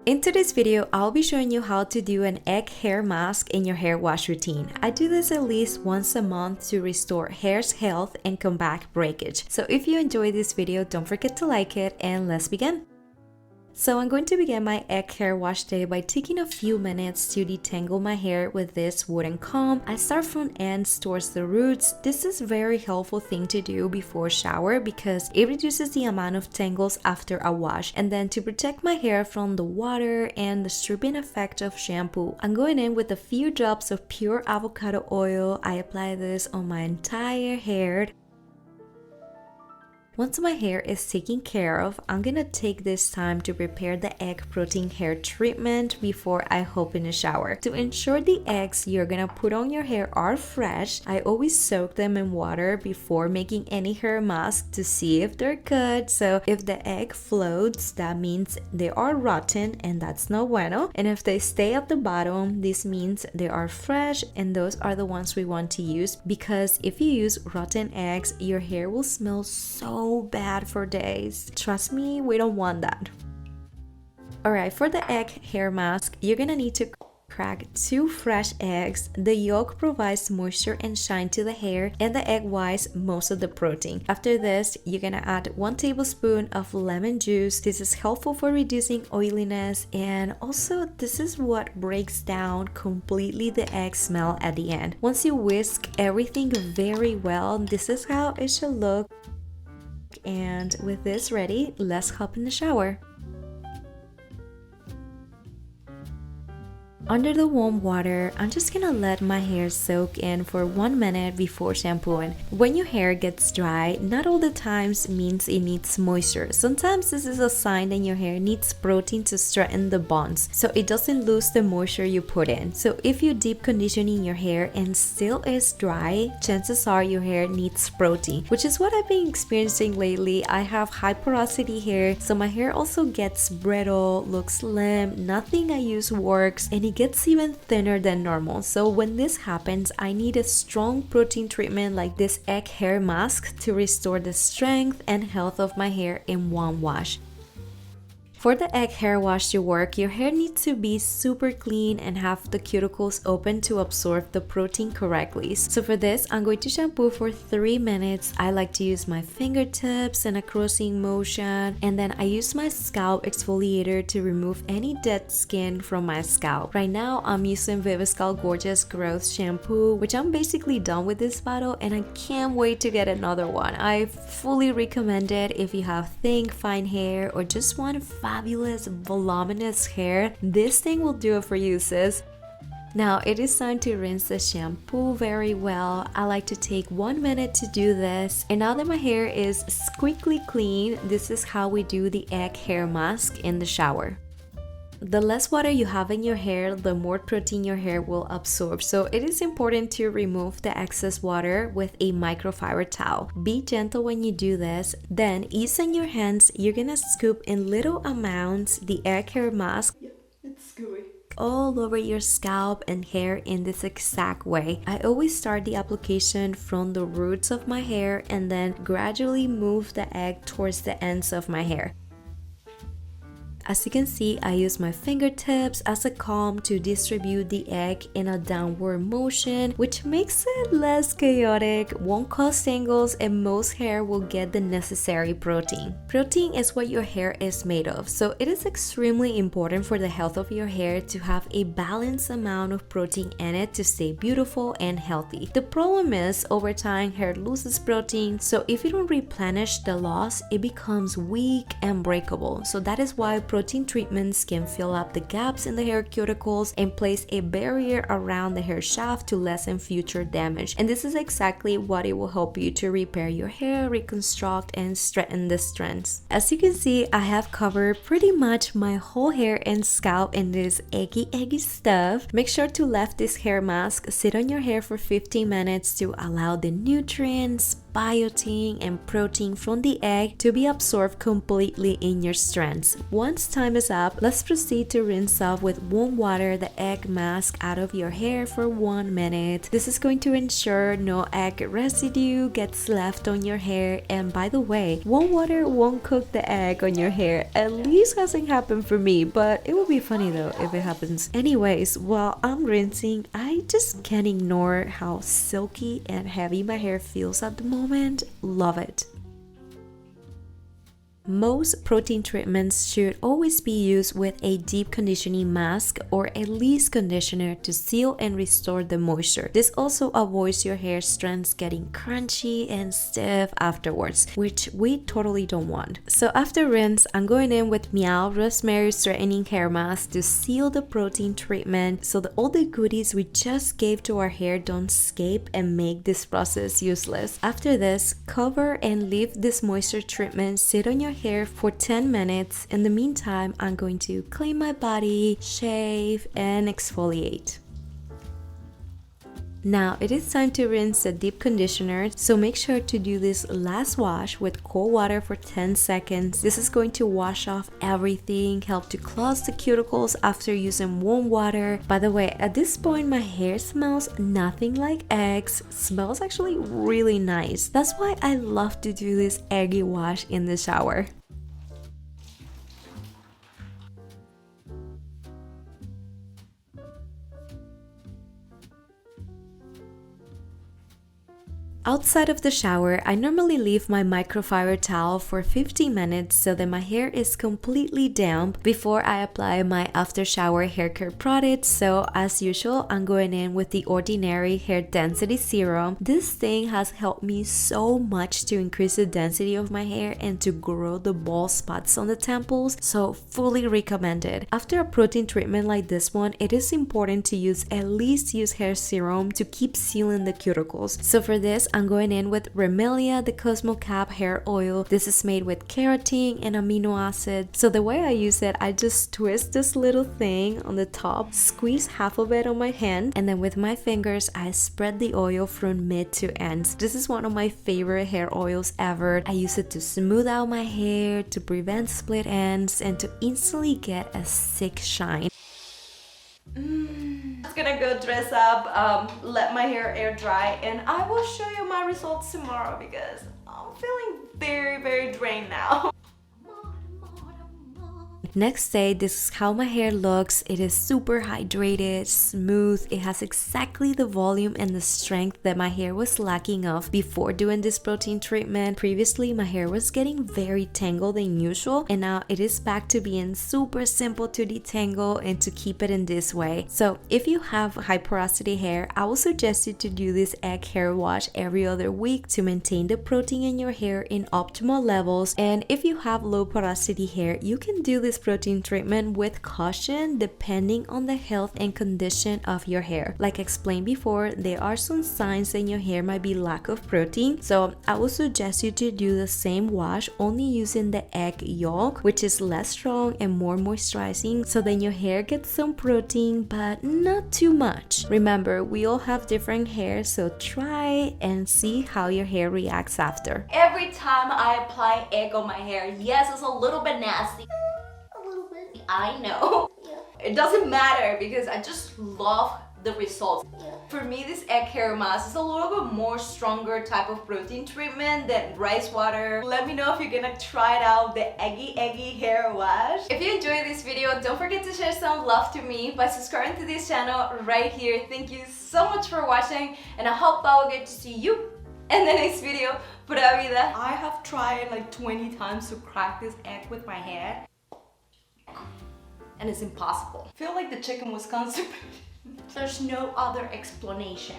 In today's video, I'll be showing you how to do an egg hair mask in your hair wash routine. I do this at least once a month to restore hair's health and combat breakage. So if you enjoyed this video, don't forget to like it and let's begin. So I'm going to begin my egg hair wash day by taking a few minutes to detangle my hair with this wooden comb. I start from ends towards the roots. This is a very helpful thing to do before shower because it reduces the amount of tangles after a wash. And then to protect my hair from the water and the stripping effect of shampoo, I'm going in with a few drops of pure avocado oil. I apply this on my entire hair. Once my hair is taken care of, I'm gonna take this time to prepare the egg protein hair treatment before I hop in the shower. To ensure the eggs you're gonna put on your hair are fresh, I always soak them in water before making any hair mask to see if they're good. So if the egg floats, that means they are rotten and that's no bueno. And if they stay at the bottom, this means they are fresh and those are the ones we want to use, because if you use rotten eggs, your hair will smell so bad for days. Trust me, we don't want that. Alright, for the egg hair mask, you're gonna need to crack 2 fresh eggs. The yolk provides moisture and shine to the hair, and the egg whites most of the protein. After this, you're gonna add 1 tablespoon of lemon juice. This is helpful for reducing oiliness, and also this is what breaks down completely the egg smell at the end. Once you whisk everything very well, this is how it should look. And with this ready, let's hop in the shower. Under the warm water, I'm just gonna let my hair soak in for 1 minute before shampooing. When your hair gets dry, not all the times means it needs moisture. Sometimes this is a sign that your hair needs protein to strengthen the bonds, so it doesn't lose the moisture you put in. So if you deep conditioning your hair and still is dry, chances are your hair needs protein, which is what I've been experiencing lately. I have high porosity hair, so my hair also gets brittle, looks limp, nothing I use works, and it gets even thinner than normal. So when this happens, I need a strong protein treatment like this egg hair mask to restore the strength and health of my hair in one wash. For the egg hair wash to work, your hair needs to be super clean and have the cuticles open to absorb the protein correctly. So for this, I'm going to shampoo for 3 minutes. I like to use my fingertips in a crossing motion, and then I use my scalp exfoliator to remove any dead skin from my scalp. Right now, I'm using Viviscal Gorgeous Growth Shampoo, which I'm basically done with this bottle and I can't wait to get another one. I fully recommend it if you have thick, fine hair or just want fabulous voluminous hair. This thing will do it for you, sis. Now it is time to rinse the shampoo very well. I like to take 1 minute to do this. And now that my hair is squeaky clean, this is how we do the egg hair mask in the shower. The less water you have in your hair, the more protein your hair will absorb. So it is important to remove the excess water with a microfiber towel. Be gentle when you do this. Then ease on your hands. You're gonna scoop in little amounts the egg hair mask. Yeah, it's gooey. All over your scalp and hair in this exact way. I always start the application from the roots of my hair and then gradually move the egg towards the ends of my hair. As you can see, I use my fingertips as a comb to distribute the egg in a downward motion, which makes it less chaotic, won't cause tangles, and most hair will get the necessary protein. Protein is what your hair is made of, so it is extremely important for the health of your hair to have a balanced amount of protein in it to stay beautiful and healthy. The problem is, over time, hair loses protein, so if you don't replenish the loss, it becomes weak and breakable. So that is why protein treatments can fill up the gaps in the hair cuticles and place a barrier around the hair shaft to lessen future damage. And this is exactly what it will help you to repair your hair, reconstruct, and straighten the strands. As you can see, I have covered pretty much my whole hair and scalp in this eggy stuff. Make sure to let this hair mask sit on your hair for 15 minutes to allow the nutrients, biotin and protein from the egg to be absorbed completely in your strands. Once time is up, let's proceed to rinse off with warm water the egg mask out of your hair for 1 minute. This is going to ensure no egg residue gets left on your hair, and by the way, warm water won't cook the egg on your hair. At least hasn't happened for me, but it would be funny though if it happens. Anyways, while I'm rinsing, I just can't ignore how silky and heavy my hair feels at the moment. Love it. Most protein treatments should always be used with a deep conditioning mask or at least conditioner to seal and restore the moisture. This also avoids your hair strands getting crunchy and stiff afterwards, which we totally don't want. So after rinse, I'm going in with Meow Rosemary Straightening Hair Mask to seal the protein treatment so that all the goodies we just gave to our hair don't escape and make this process useless. After this, cover and leave this moisture treatment sit on your hair for 10 minutes. In the meantime, I'm going to clean my body, shave, and exfoliate. Now it is time to rinse the deep conditioner, so make sure to do this last wash with cold water for 10 seconds. This is going to wash off everything, help to close the cuticles after using warm water. By the way, at this point my hair smells nothing like eggs, smells actually really nice. That's why I love to do this eggy wash in the shower. Outside of the shower, I normally leave my microfiber towel for 15 minutes so that my hair is completely damp before I apply my after shower hair care product. So as usual, I'm going in with the Ordinary Hair Density Serum. This thing has helped me so much to increase the density of my hair and to grow the bald spots on the temples, so fully recommended. After a protein treatment like this one, it is important to at least use hair serum to keep sealing the cuticles. So for this, I'm going in with Remelia, the Cosmo Cap hair oil. This is made with keratin and amino acid. So the way I use it, I just twist this little thing on the top, squeeze half of it on my hand, and then with my fingers, I spread the oil from mid to ends. This is one of my favorite hair oils ever. I use it to smooth out my hair, to prevent split ends, and to instantly get a sick shine. I'm gonna go dress up, let my hair air dry, and I will show you my results tomorrow because I'm feeling very drained now. Next day, this is how my hair looks. It is super hydrated, smooth. It has exactly the volume and the strength that my hair was lacking of before doing this protein treatment. Previously, my hair was getting very tangled than usual, and now it is back to being super simple to detangle and to keep it in this way. So if you have high porosity hair, I will suggest you to do this egg hair wash every other week to maintain the protein in your hair in optimal levels. And if you have low porosity hair, you can do this protein treatment with caution depending on the health and condition of your hair. Like explained before, there are some signs that your hair might be lack of protein, so I would suggest you to do the same wash only using the egg yolk, which is less strong and more moisturizing, so then your hair gets some protein but not too much. Remember, we all have different hair, so try and see how your hair reacts after. Every time I apply egg on my hair, yes, it's a little bit nasty. I know. Yeah. It doesn't matter because I just love the results. Yeah. For me, this egg hair mask is a little bit more stronger type of protein treatment than rice water. Let me know if you're gonna try it out, the eggy hair wash. If you enjoyed this video, don't forget to share some love to me by subscribing to this channel right here. Thank you so much for watching, and I hope I will get to see you in the next video. Pura vida. I have tried like 20 times to crack this egg with my hair, and it's impossible. I feel like the chicken was constipated. There's no other explanation.